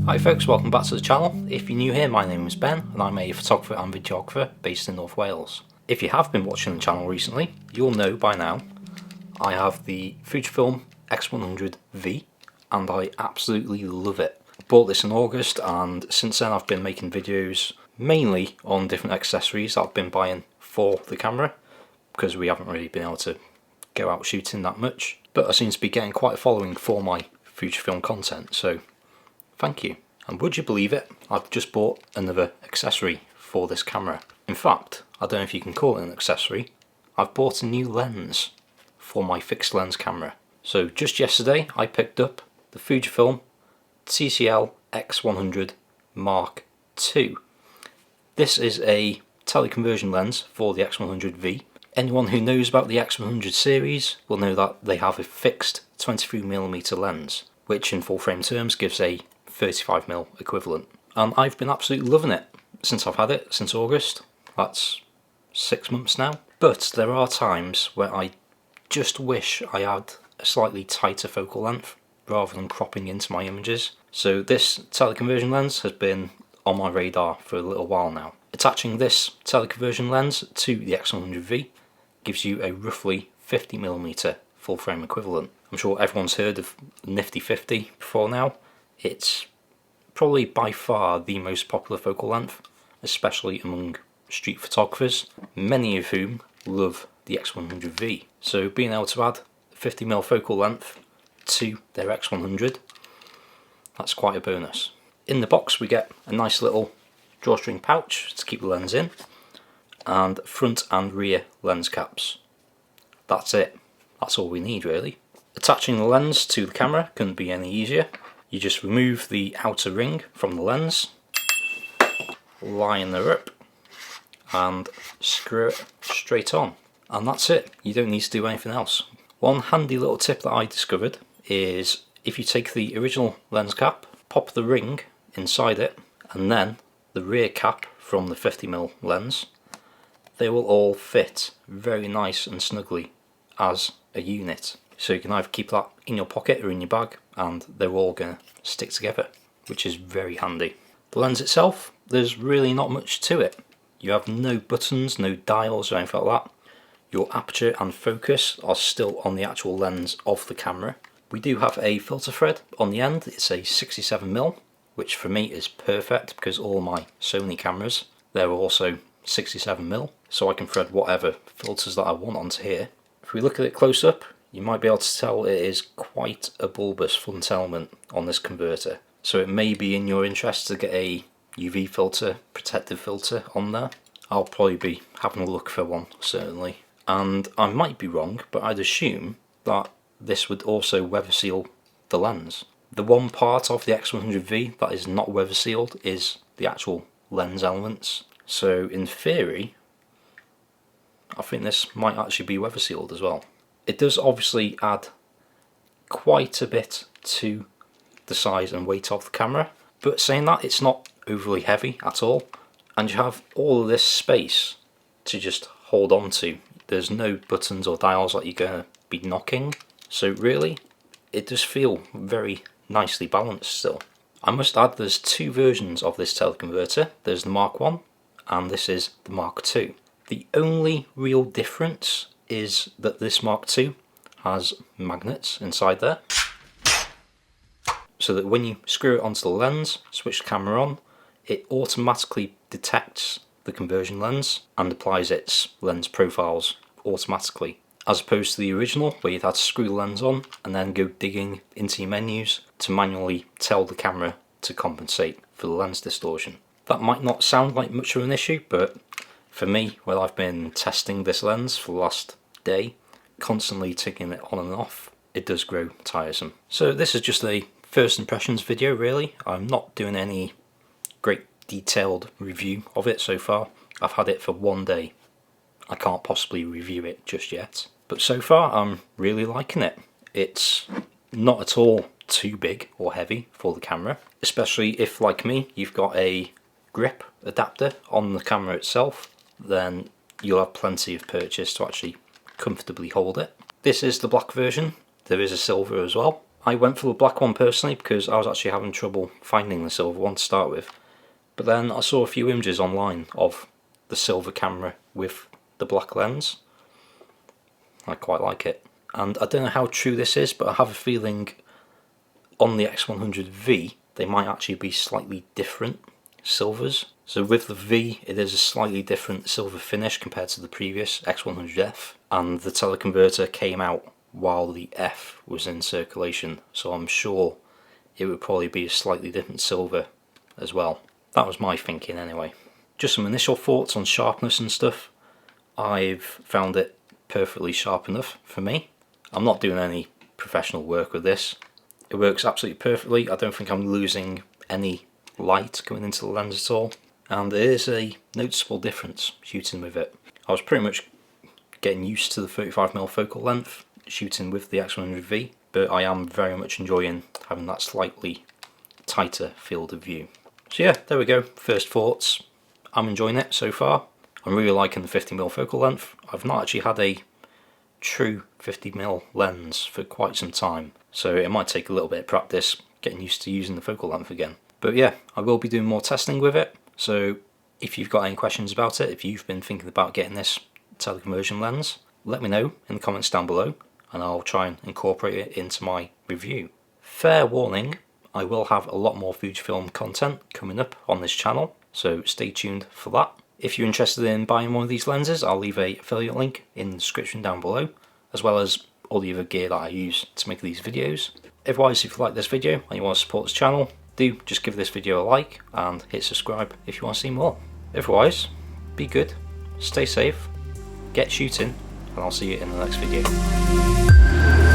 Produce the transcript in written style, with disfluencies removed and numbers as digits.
Hi folks, welcome back to the channel. If you're new here, my name is Ben and I'm a photographer and videographer based in North Wales. If you have been watching the channel recently, you'll know by now I have the Fujifilm X100V and I absolutely love it. I bought this in August and since then I've been making videos mainly on different accessories I've been buying for the camera because we haven't really been able to go out shooting that much. But I seem to be getting quite a following for my Fujifilm content, so thank you. And would you believe it, I've just bought another accessory for this camera. In fact, I don't know if you can call it an accessory, I've bought a new lens for my fixed lens camera. So just yesterday I picked up the Fujifilm TCL-X100 Mark II. This is a tele-conversion lens for the X100V. Anyone who knows about the X100 series will know that they have a fixed 23mm lens, which in full frame terms gives a 35mm equivalent. And I've been absolutely loving it since I've had it, since August. That's 6 months now. But there are times where I just wish I had a slightly tighter focal length rather than cropping into my images. So this tele-conversion lens has been on my radar for a little while now. Attaching this tele-conversion lens to the X100V gives you a roughly 50mm full frame equivalent. I'm sure everyone's heard of Nifty 50 before now. It's probably by far the most popular focal length, especially among street photographers, many of whom love the X100V. So being able to add 50mm focal length to their X100, that's quite a bonus. In the box we get a nice little drawstring pouch to keep the lens in, and front and rear lens caps. That's it. That's all we need really. Attaching the lens to the camera couldn't be any easier. You just remove the outer ring from the lens, line her up and screw it straight on. And that's it. You don't need to do anything else. One handy little tip that I discovered is if you take the original lens cap, pop the ring inside it and then the rear cap from the 50mm lens, they will all fit very nice and snugly as a unit. So you can either keep that in your pocket or in your bag and they're all going to stick together, which is very handy. The lens itself, there's really not much to it. You have no buttons, no dials or anything like that. Your aperture and focus are still on the actual lens of the camera. We do have a filter thread on the end. It's a 67mm, which for me is perfect because all my Sony cameras, they're also 67mm, so I can thread whatever filters that I want onto here. If we look at it close up, you might be able to tell it is quite a bulbous front element on this converter. So it may be in your interest to get a UV filter, protective filter on there. I'll probably be having a look for one, certainly. And I might be wrong, but I'd assume that this would also weather seal the lens. The one part of the X100V that is not weather sealed is the actual lens elements. So in theory, I think this might actually be weather sealed as well. It does obviously add quite a bit to the size and weight of the camera, but saying that, it's not overly heavy at all, and you have all of this space to just hold on to. There's no buttons or dials that you're going to be knocking, so really it does feel very nicely balanced still. I must add there's two versions of this teleconverter. There's the Mark I and this is the Mark II. The only real difference is that this Mark II has magnets inside there, so that when you screw it onto the lens, switch the camera on, it automatically detects the conversion lens and applies its lens profiles automatically, as opposed to the original where you'd had to screw the lens on and then go digging into your menus to manually tell the camera to compensate for the lens distortion. That might not sound like much of an issue, but for me, while I've been testing this lens for the last day, constantly taking it on and off, it does grow tiresome. So this is just a first impressions video really. I'm not doing any great detailed review of it so far. I've had it for one day. I can't possibly review it just yet. But so far I'm really liking it. It's not at all too big or heavy for the camera, especially if, like me, you've got a grip adapter on the camera itself, then you'll have plenty of purchase to actually comfortably hold it. This is the black version. There is a silver as well, I went for the black one personally because I was actually having trouble finding the silver one to start with. But then I saw a few images online of the silver camera with the black lens. I quite like it. And I don't know how true this is, but I have a feeling on the X100V they might actually be slightly different silvers. So with the V it is a slightly different silver finish compared to the previous X100F, and the teleconverter came out while the F was in circulation, so I'm sure it would probably be a slightly different silver as well. That was my thinking anyway. Just some initial thoughts on sharpness and stuff. I've found it perfectly sharp enough for me. I'm not doing any professional work with this. It works absolutely perfectly. I don't think I'm losing any light going into the lens at all, and there is a noticeable difference shooting with it. I was pretty much getting used to the 35mm focal length shooting with the X100V, but I am very much enjoying having that slightly tighter field of view. So yeah, there we go, first thoughts. I'm enjoying it so far. I'm really liking the 50mm focal length. I've not actually had a true 50mm lens for quite some time, so it might take a little bit of practice getting used to using the focal length again. But yeah, I will be doing more testing with it, so if you've got any questions about it, if you've been thinking about getting this teleconversion lens, let me know in the comments down below and I'll try and incorporate it into my review. Fair warning, I will have a lot more Fujifilm content coming up on this channel, so stay tuned for that. If you're interested in buying one of these lenses, I'll leave an affiliate link in the description down below, as well as all the other gear that I use to make these videos. Otherwise, if you like this video and you want to support this channel, do just give this video a like and hit subscribe if you want to see more. Otherwise, be good, stay safe, get shooting, and I'll see you in the next video.